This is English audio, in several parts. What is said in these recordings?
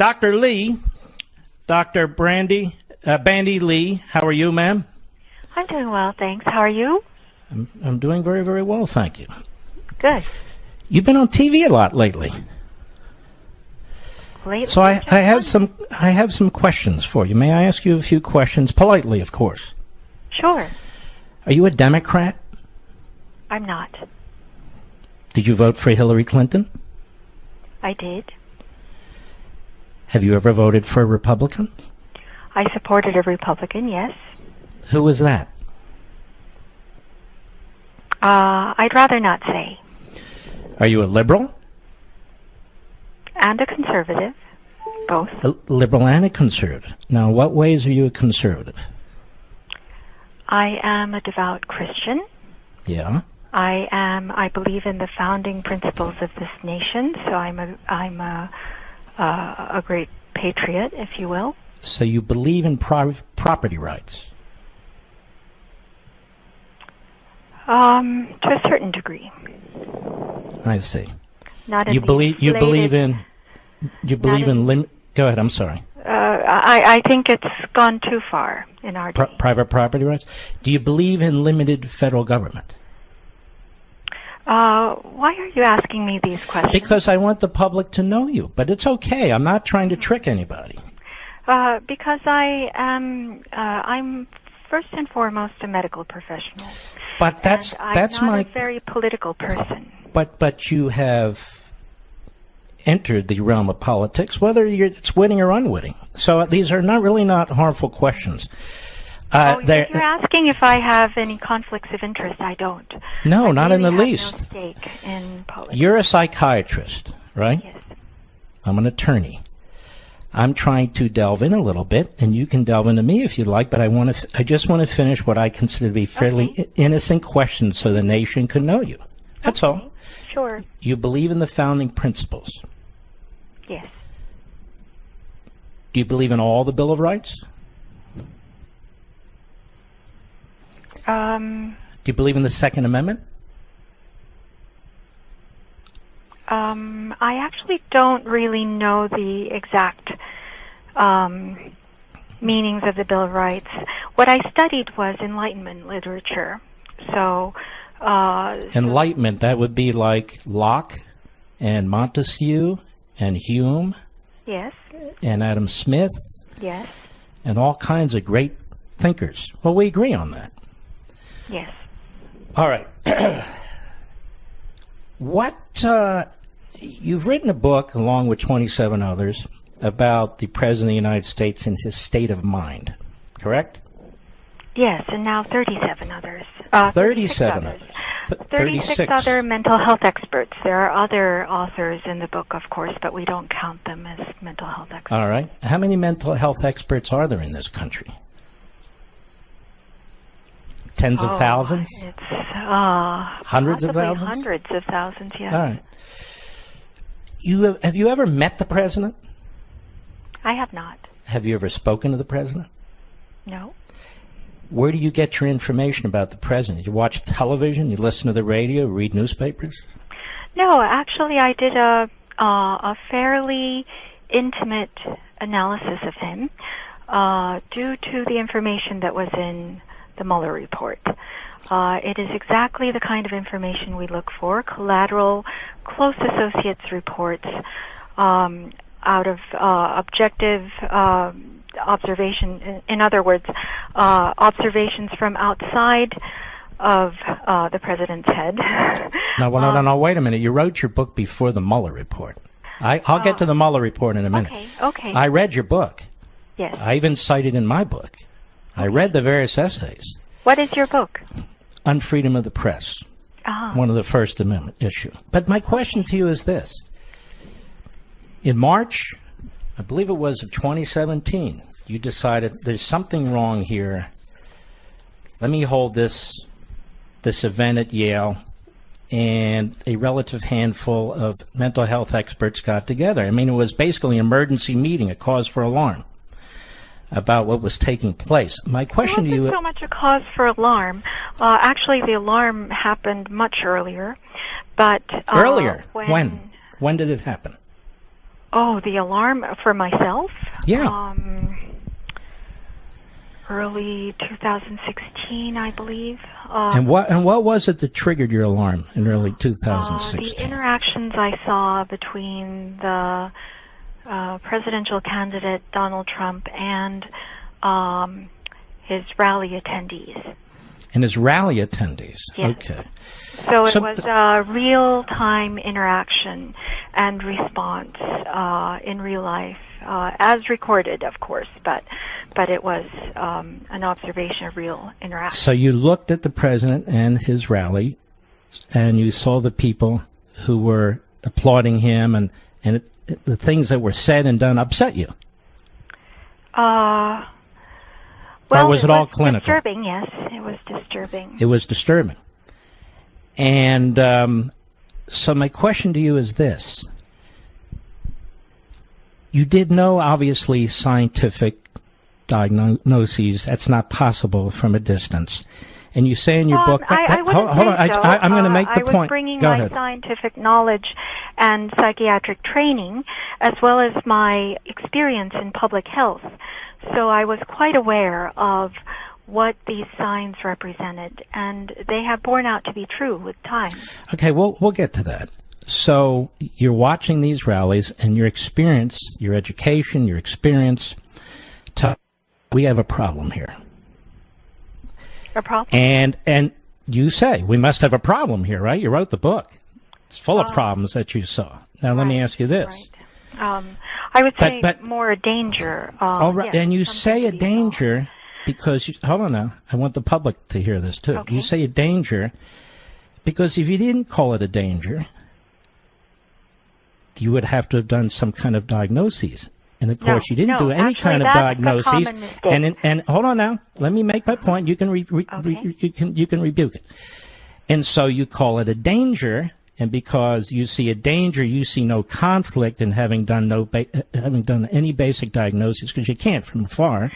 Dr. Lee, Dr. Bandy Lee, how are you, ma'am? I'm doing well, thanks. How are you? I'm doing very, very well, thank you. Good. You've been on TV a lot lately. So I have some questions for you. May I ask you a few questions, politely, of course? Sure. Are you a Democrat? I'm not. Did you vote for Hillary Clinton? I did. Have you ever voted for a Republican? I supported a Republican, yes. Who was that? I'd rather not say. Are you a liberal? And a conservative, both. A liberal and a conservative. Now, in what ways are you a conservative? I am a devout Christian. Yeah. I believe in the founding principles of this nation, so I'm a great patriot, if you will. So you believe in property rights? To a certain degree. I see. Not you believe in Go ahead. I'm sorry. I think it's gone too far in our day. Private property rights. Do you believe in limited federal government? Why are you asking me these questions? Because I want the public to know you. But it's okay. I'm not trying to trick anybody. Because I'm first and foremost a medical professional. But that's I'm not a very political person. But you have entered the realm of politics, whether it's witting or unwitting. So these are not harmful questions. If you're asking if I have any conflicts of interest, I don't. No, I not really in the have least. No stake in politics. You're a psychiatrist, right? Yes. I'm an attorney. I'm trying to delve in a little bit, and you can delve into me if you'd like, but I just want to finish what I consider to be fairly innocent questions so the nation can know you. That's all. Sure. You believe in the founding principles? Yes. Do you believe in all the Bill of Rights? Do you believe in the Second Amendment? I actually don't really know the exact meanings of the Bill of Rights. What I studied was Enlightenment literature. So Enlightenment, that would be like Locke and Montesquieu and Hume. Yes. And Adam Smith. Yes. And all kinds of great thinkers. Well, we agree on that. Yes. All right. You've written a book, along with 27 others, about the President of the United States and his state of mind, correct? Yes, and now 37 others. 37 others. 36 other mental health experts. There are other authors in the book, of course, but we don't count them as mental health experts. All right. How many mental health experts are there in this country? Tens of thousands? It's hundreds of thousands? Hundreds of thousands, yes. All right. Have you ever met the president? I have not. Have you ever spoken to the president? No. Where do you get your information about the president? You watch television? You listen to the radio? Read newspapers? No, actually, I did a fairly intimate analysis of him due to the information that was in the Mueller report. It is exactly the kind of information we look for, collateral, close associates reports out of objective observation. In other words, observations from outside of the president's head. No, wait a minute. You wrote your book before the Mueller report. I'll get to the Mueller report in a minute. Okay. I read your book. Yes. I even cited in my book. I read the various essays. What is your book? On freedom of the press. One of the First Amendment issue. But my question to you is this. In March, I believe it was of 2017, you decided there's something wrong here. Let me hold this event at Yale, and a relative handful of mental health experts got together. I mean, it was basically an emergency meeting, a cause for alarm about what was taking place. My question to you... It wasn't so much a cause for alarm. Actually, the alarm happened much earlier. But earlier? When did it happen? Oh, the alarm for myself? Yeah. Early 2016, I believe. And what was it that triggered your alarm in early 2016? The interactions I saw between the presidential candidate Donald Trump and his rally attendees. And his rally attendees. Yes. Okay. So it was a real-time interaction and response in real life, as recorded, of course, but it was an observation of real interaction. So you looked at the president and his rally, and you saw the people who were applauding him, and the things that were said and done upset you. Well, or was it all clinical? Disturbing, yes. It was disturbing. It was disturbing. And so my question to you is this. You did know, obviously, scientific diagnoses. That's not possible from a distance. And you say in your book... I'm going to make the point. I was bringing my scientific knowledge and psychiatric training, as well as my experience in public health. So I was quite aware of what these signs represented, and they have borne out to be true with time. Okay, we'll get to that. So you're watching these rallies, and your experience, your education, your experience, we have a problem here. A problem? And you say, we must have a problem here, right? You wrote the book. It's full of problems that you saw. Now, let me ask you this. Right. I would say more a danger. All right, yes, and you say a danger because, hold on now, I want the public to hear this too. Okay. You say a danger because if you didn't call it a danger, you would have to have done some kind of diagnoses. And of course, you didn't do any kind of diagnoses. And hold on now, let me make my point. You can you can rebuke it. And so you call it a danger, and because you see a danger, you see no conflict in having done any basic diagnoses, because you can't from afar.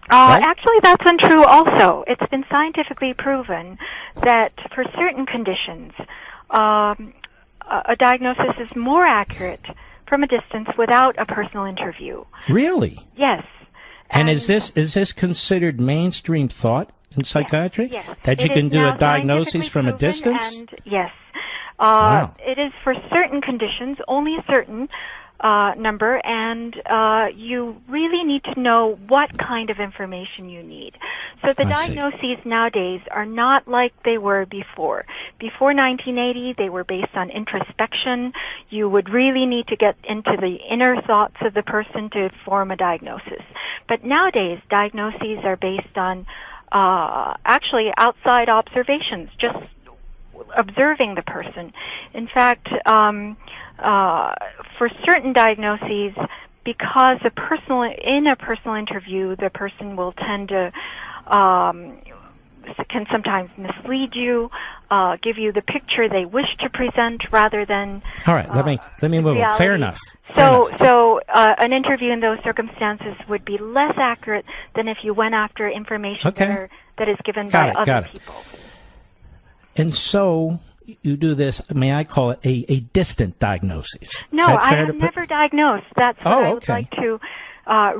Right? Actually, that's untrue also. It's been scientifically proven that for certain conditions, a diagnosis is more accurate from a distance without a personal interview. Really? Yes. And is this considered mainstream thought in psychiatry? Yes. That you can do a diagnosis from a distance? And yes. Wow. It is for certain conditions, only a certain number, and you really need to know what kind of information you need. So the diagnoses nowadays are not like they were before. Before 1980, they were based on introspection. You would really need to get into the inner thoughts of the person to form a diagnosis. But nowadays, diagnoses are based on actually outside observations, just observing the person. In fact, for certain diagnoses, because in a personal interview, the person will tend to can sometimes mislead you, give you the picture they wish to present rather than. All right, let me move on. Fair enough. So an interview in those circumstances would be less accurate than if you went after information that is given by other people. And so you do this, may I call it a distant diagnosis? No, I have never diagnosed. That's what I would like to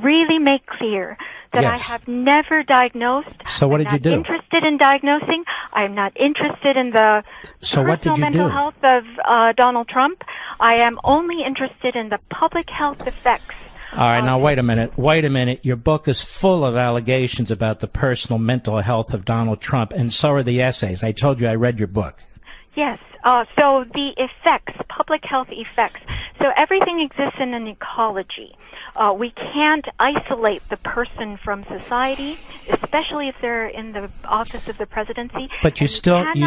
really make clear, that I have never diagnosed. So what did you do? I'm not interested in diagnosing. I'm not interested in the personal mental health of Donald Trump. I am only interested in the public health effects. All right, now wait a minute. Your book is full of allegations about the personal mental health of Donald Trump, and so are the essays. I told you I read your book. Yes. So the effects, public health effects. So everything exists in an ecology. We can't isolate the person from society, especially if they're in the office of the presidency. But you still, society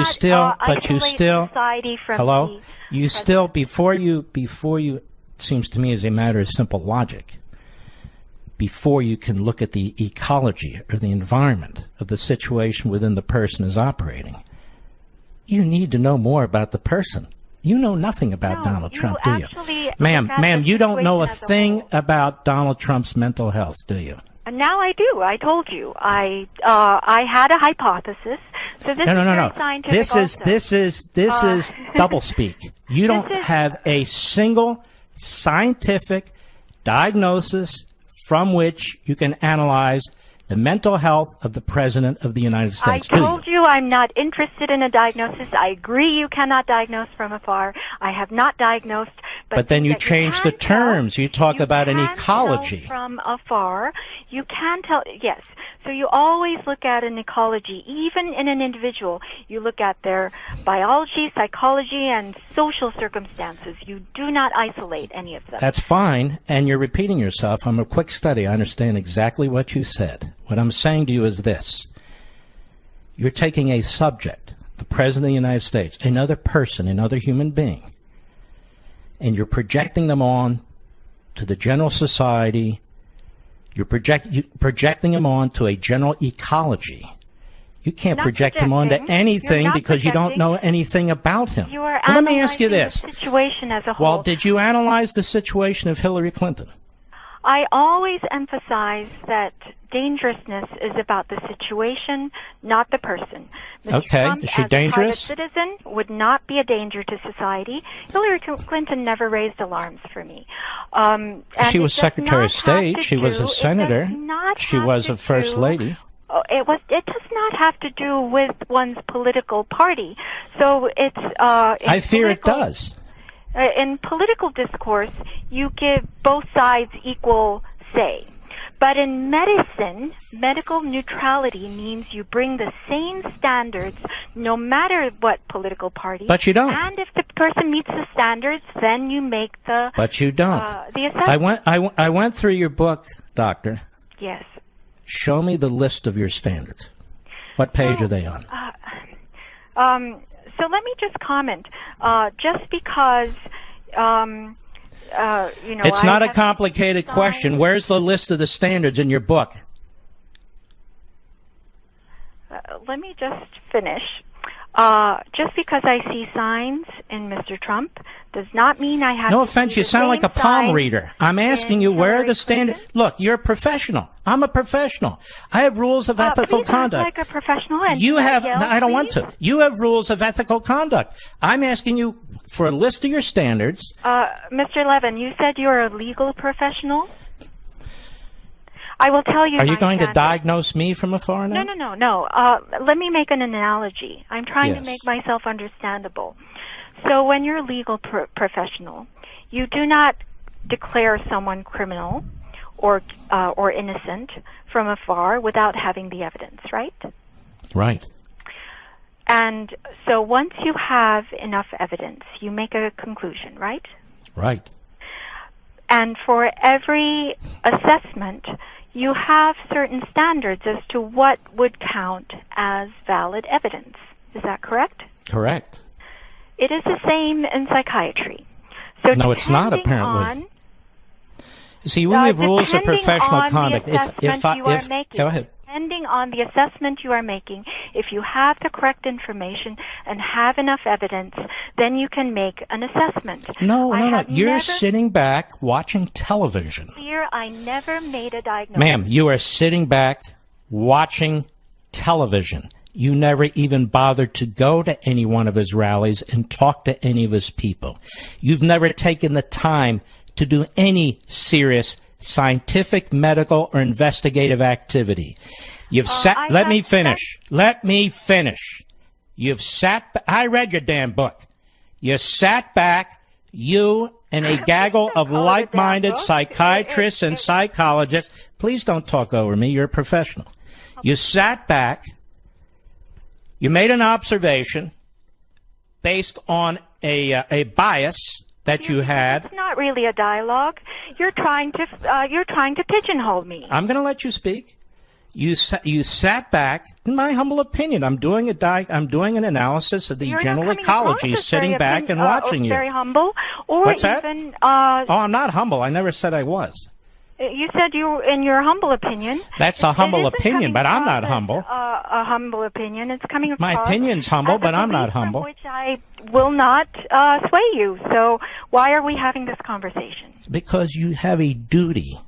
from hello? You still, before you, it seems to me as a matter of simple logic, before you can look at the ecology or the environment of the situation within the person is operating, you need to know more about the person. You know nothing about Donald Trump, do you? Ma'am, you don't know a thing about Donald Trump's mental health, do you? Now I do. I told you. I had a hypothesis. So this is very scientific. This is doublespeak. You don't have a single scientific diagnosis from which you can analyze the mental health of the President of the United States. I told you I'm not interested in a diagnosis. I agree you cannot diagnose from afar. I have not diagnosed. But then you change the terms. You talk about an ecology. From afar, you can tell, yes. So you always look at an ecology, even in an individual. You look at their biology, psychology, and social circumstances. You do not isolate any of them. That's fine, and you're repeating yourself. I'm a quick study. I understand exactly what you said. What I'm saying to you is this. You're taking a subject, the President of the United States, another person, another human being, and you're projecting them on to the general society. You're projecting them on to a general ecology. You can't project him onto anything because you don't know anything about him. You are let me ask you this. The situation as a whole. Well, did you analyze the situation of Hillary Clinton? I always emphasize that dangerousness is about the situation, not the person. Mr. Okay, Trump, is she as dangerous? A private citizen, would not be a danger to society. Hillary Clinton never raised alarms for me. And she was Secretary of State. She was a senator. She was a First Lady. It does not have to do with one's political party. So it's. I fear it does. In political discourse, you give both sides equal say. But in medicine, medical neutrality means you bring the same standards no matter what political party. But you don't. And if the person meets the standards, then you make the. But you don't. The assessment. I went through your book, Doctor. Yes. Show me the list of your standards. What page are they on? So let me just comment. Just because, it's not a complicated question. Where's the list of the standards in your book? Let me just finish. Just because I see signs in Mr. Trump does not mean I have. No offense, you sound like a palm reader. I'm asking you where are the standards. Look, you're a professional. I'm a professional. I have rules of ethical conduct. Like a professional. And you have. No, I don't want to. You have rules of ethical conduct. I'm asking you for a list of your standards. Mr. Levin, you said you're a legal professional. I will tell you. Are you going to diagnose me from afar now? No. Let me make an analogy. I'm trying to make myself understandable. So when you're a legal professional, you do not declare someone criminal or innocent from afar without having the evidence, right? Right. And so once you have enough evidence, you make a conclusion, right? Right. And for every assessment, you have certain standards as to what would count as valid evidence. Is that correct? Correct. It is the same in psychiatry. So no, it's not, apparently. You see, we have rules of professional conduct. Go ahead. Depending on the assessment you are making, if you have the correct information and have enough evidence, then you can make an assessment. No. You're sitting back watching television. Here, I never made a diagnosis. Ma'am, you are sitting back watching television. You never even bothered to go to any one of his rallies and talk to any of his people. You've never taken the time to do any serious scientific, medical, or investigative activity. You've sat. Let me finish. You've sat. I read your damn book. You sat back. You and a gaggle of like-minded psychiatrists and psychologists. Please don't talk over me. You're a professional. You sat back. You made an observation based on a bias that you had. It's not really a dialogue. You're trying to pigeonhole me. I'm going to let you speak. You sat back. In my humble opinion, I'm doing an analysis of the general ecology, sitting back and watching you. Very humble, or what's that? Even, I'm not humble. I never said I was. You said in your humble opinion. That's a humble opinion, but I'm not humble. A humble opinion. It's coming across. My opinion's humble, but I'm not humble. Which I will not sway you. So why are we having this conversation? Because you have a duty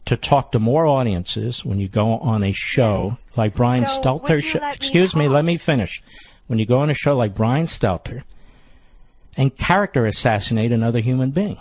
to talk to more audiences when you go on a show like Brian Stelter. Excuse me, let me finish. When you go on a show like Brian Stelter and character assassinate another human being.